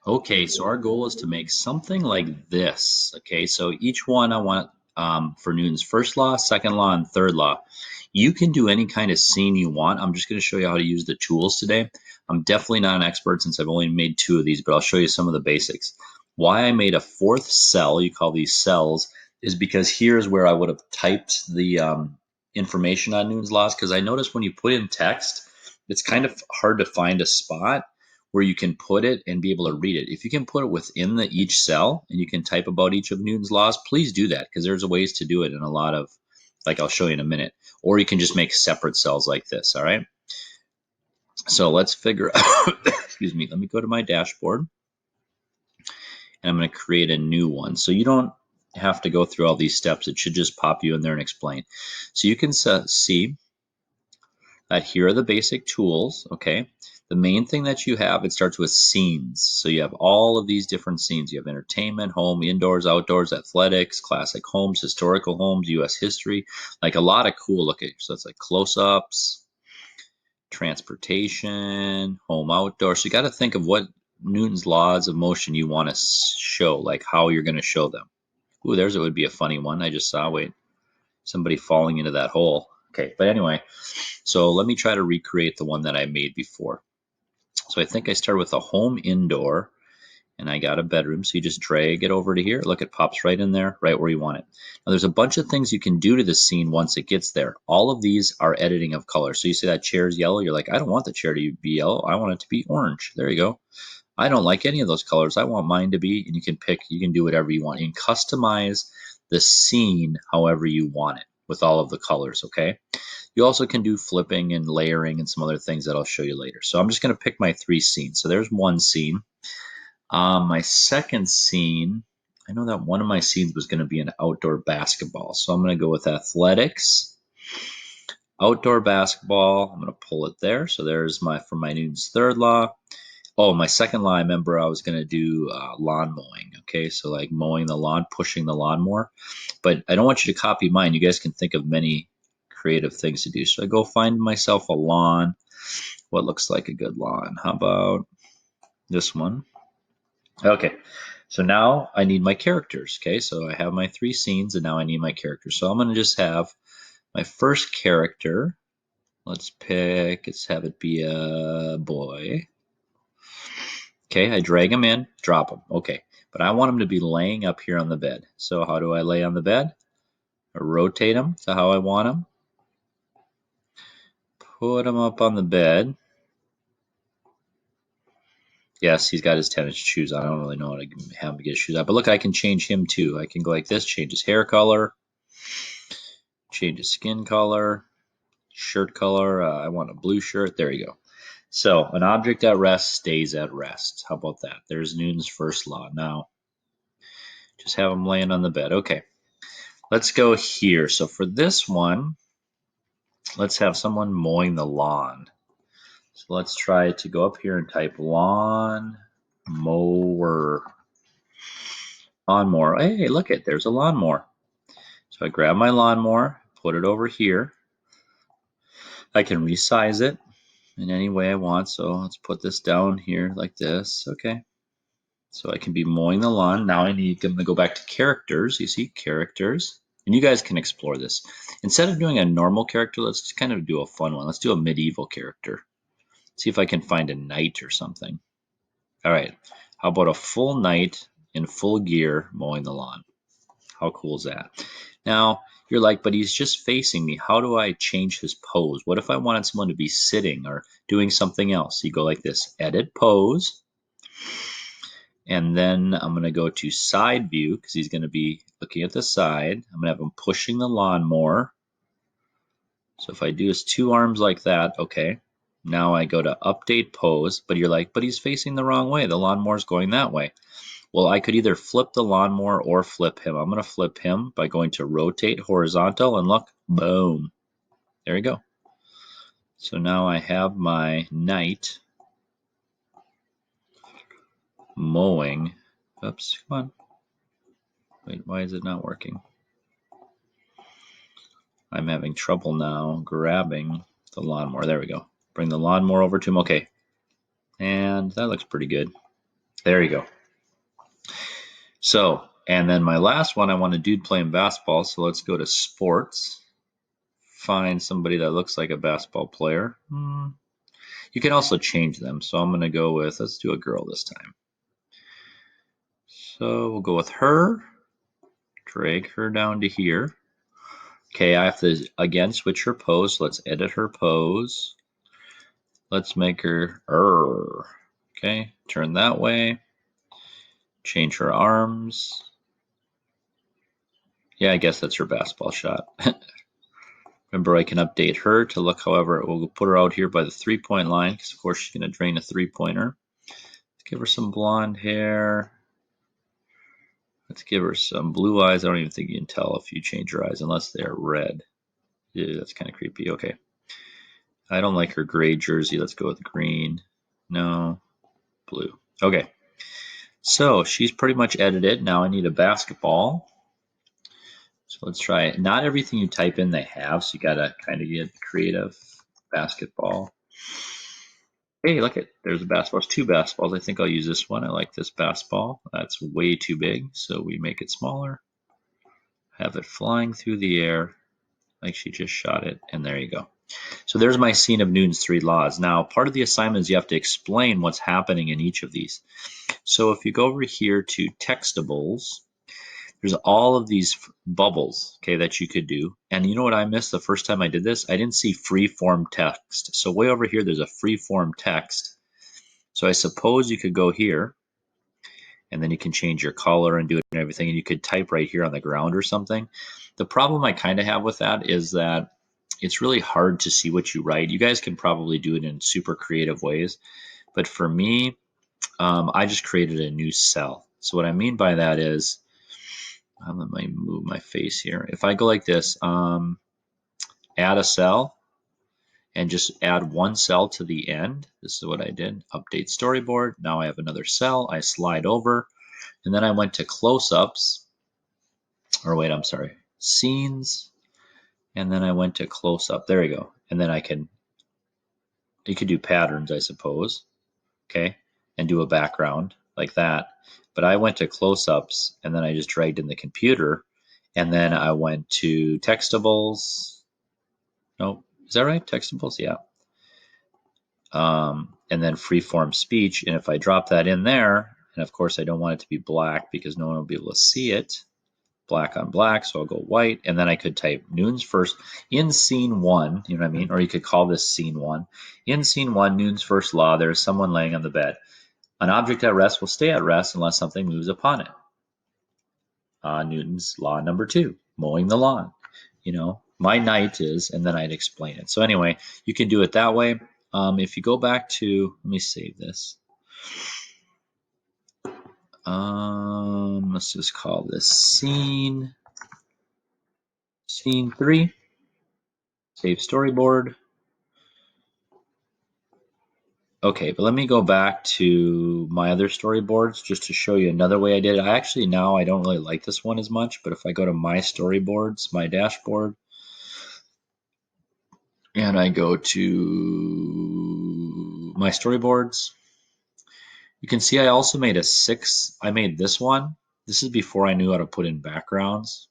Okay, so our goal is to make something like this. Okay, so each one I want for Newton's first law, second law, and third law. You can do any kind of scene you want. I'm just going to show you how to use the tools today. I'm definitely not an expert since I've only made two of these, but I'll show you some of the basics. Why I made a fourth cell, you call these cells, is because here's where I would have typed the information on Newton's laws, because I noticed when you put in text, it's kind of hard to find a spot where you can put it and be able to read it. If you can put it within each cell and you can type about each of Newton's laws, please do that, because there's ways to do it in a lot of, like I'll show you in a minute. Or you can just make separate cells like this, all right? So let's figure out, excuse me, let me go to my dashboard and I'm going to create a new one. So you don't have to go through all these steps. It should just pop you in there and explain. So you can see that here are the basic tools, okay? The main thing that you have, it starts with scenes. So you have all of these different scenes. You have entertainment, home, indoors, outdoors, athletics, classic homes, historical homes, U.S. history, like a lot of cool looking. So it's like close-ups, transportation, home, outdoor. So you got to think of what Newton's laws of motion you want to show, like how you're going to show them. Ooh, there's it would be a funny one. I just saw, wait, somebody falling into that hole. Okay, but anyway, so let me try to recreate the one that I made before. So I think I started with a home indoor and I got a bedroom. So you just drag it over to here. Look, it pops right in there, right where you want it. Now there's a bunch of things you can do to the scene once it gets there. All of these are editing of color. So you see that chair is yellow. You're like, I don't want the chair to be yellow. I want it to be orange. There you go. I don't like any of those colors. I want mine to be, and you can pick, you can do whatever you want. You can customize the scene however you want it with all of the colors, okay? You also can do flipping and layering and some other things that I'll show you later. So I'm just going to pick my three scenes. So there's one scene. My second scene, I know that one of my scenes was going to be an outdoor basketball. So I'm going to go with athletics, outdoor basketball. I'm going to pull it there. So there's from my Newton's third law. Oh, my second law, I remember I was going to do lawn mowing. Okay, so like mowing the lawn, pushing the lawnmower. But I don't want you to copy mine. You guys can think of many creative things to do. So I go find myself a lawn. What looks like a good lawn? How about this one? Okay, so now I need my characters. Okay, so I have my three scenes and now I need my characters. So I'm going to just have my first character. Let's have it be a boy. Okay, I drag him in, drop him. Okay, but I want him to be laying up here on the bed. So how do I lay on the bed? I rotate him to how I want him. Put him up on the bed. Yes, he's got his tennis shoes on. I don't really know how to have him get his shoes on. But look, I can change him too. I can go like this, change his hair color, change his skin color, shirt color. I want a blue shirt. There you go. So an object at rest stays at rest. How about that? There's Newton's first law. Now, just have him laying on the bed. Okay, let's go here. So for this one, let's have someone mowing the lawn. So let's try to go up here and type lawn mower. Lawnmower. Hey, look it, there's a lawnmower. So I grab my lawnmower, put it over here. I can resize it in any way I want. So let's put this down here like this. Okay. So I can be mowing the lawn. Now I'm going to go back to characters. You see characters. And you guys can explore this. Instead of doing a normal character, let's just kind of do a fun one. Let's do a medieval character. See if I can find a knight or something. All right. How about a full knight in full gear mowing the lawn? How cool is that? Now, you're like, but he's just facing me. How do I change his pose? What if I wanted someone to be sitting or doing something else? You go like this, edit pose. And then I'm going to go to side view because he's going to be looking at the side. I'm going to have him pushing the lawnmower. So if I do his two arms like that, okay. Now I go to update pose, but you're like, but he's facing the wrong way. The lawnmower's going that way. Well, I could either flip the lawnmower or flip him. I'm going to flip him by going to rotate horizontal and look, boom. There you go. So now I have my knight mowing. Oops, come on. Wait, why is it not working? I'm having trouble now grabbing the lawnmower. There we go. Bring the lawnmower over to him. Okay. And that looks pretty good. There you go. So, and then my last one, I want a dude playing basketball. So let's go to sports. Find somebody that looks like a basketball player. You can also change them. So I'm going to go with, let's do a girl this time. So we'll go with her. Drag her down to here. Okay, I have to, again, switch her pose. Let's edit her pose. Let's make her, okay, turn that way. Change her arms. Yeah, I guess that's her basketball shot. Remember, I can update her to look however, we'll put her out here by the 3-point line because, of course, she's going to drain a 3-pointer. Let's give her some blonde hair. Let's give her some blue eyes. I don't even think you can tell if you change her eyes unless they're red. Yeah, that's kind of creepy. Okay. I don't like her gray jersey. Let's go with green. No, blue. Okay. So she's pretty much edited. Now I need a basketball. So let's try it. Not everything you type in they have, so you gotta kind of get creative. Basketball. Hey, look it. There's a basketball. There's 2 basketballs. I think I'll use this one. I like this basketball. That's way too big, so we make it smaller. Have it flying through the air like she just shot it, and there you go. So there's my scene of Newton's 3 laws. Now, part of the assignment is you have to explain what's happening in each of these. So if you go over here to textables, there's all of these bubbles, okay, that you could do. And you know what I missed the first time I did this? I didn't see free form text. So way over here, there's a free form text. So I suppose you could go here and then you can change your color and do it and everything. And you could type right here on the ground or something. The problem I kind of have with that is that it's really hard to see what you write. You guys can probably do it in super creative ways. But for me, I just created a new cell. So what I mean by that is, let me move my face here. If I go like this, add a cell and just add one cell to the end. This is what I did. Update storyboard. Now I have another cell. I slide over and then I went to close-ups. Or wait, I'm sorry. Scenes. And then I went to close-up. There we go. And then you could do patterns, I suppose. Okay. And do a background like that. But I went to close-ups and then I just dragged in the computer. And then I went to textables. Nope. Is that right? Textables? Yeah. And then freeform speech. And if I drop that in there, and of course I don't want it to be black because no one will be able to see it. Black on black, so I'll go white. And then I could type Noon's first in scene 1, you know what I mean? Or you could call this scene 1. In scene 1, Noon's first law, there is someone laying on the bed. An object at rest will stay at rest unless something moves upon it. Newton's law number 2, mowing the lawn. You know, my night is, and then I'd explain it. So anyway, you can do it that way. If you go back to, let me save this. Let's just call this scene 3. Save storyboard. Okay, but let me go back to my other storyboards just to show you another way I did it. I actually now I don't really like this one as much, but if I go to my storyboards, my dashboard, and I go to my storyboards, you can see I also made a 6. I made this one. This is before I knew how to put in backgrounds.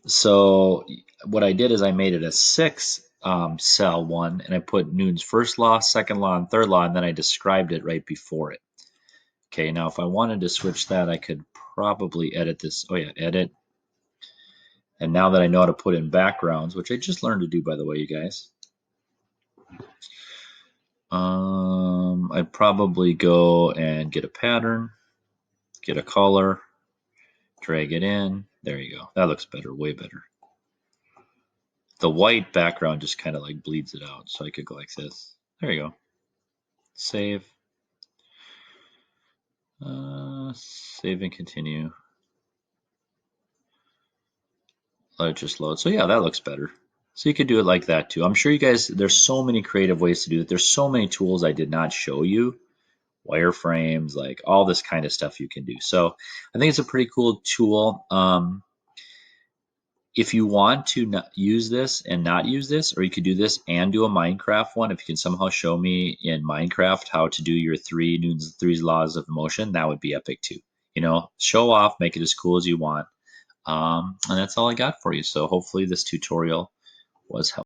So what I did is I made it a 6 cell one, and I put Newton's first law, second law, and third law, and then I described it right before it. Okay, now if I wanted to switch that, I could probably edit this. Oh yeah, edit. And now that I know how to put in backgrounds, which I just learned to do, by the way, you guys, I'd probably go and get a pattern, get a color, drag it in. There you go. That looks better, way better. The white background just kind of like bleeds it out. So I could go like this. There you go. Save. Save and continue. Let it just load. So yeah, that looks better. So you could do it like that too. I'm sure you guys, there's so many creative ways to do it. There's so many tools I did not show you. Wireframes, like all this kind of stuff you can do. So I think it's a pretty cool tool. If you want to not use this and not use this, or you could do this and do a Minecraft one, if you can somehow show me in Minecraft how to do your Newton's three laws of motion, that would be epic too. You know, show off, make it as cool as you want. And that's all I got for you. So hopefully this tutorial was helpful.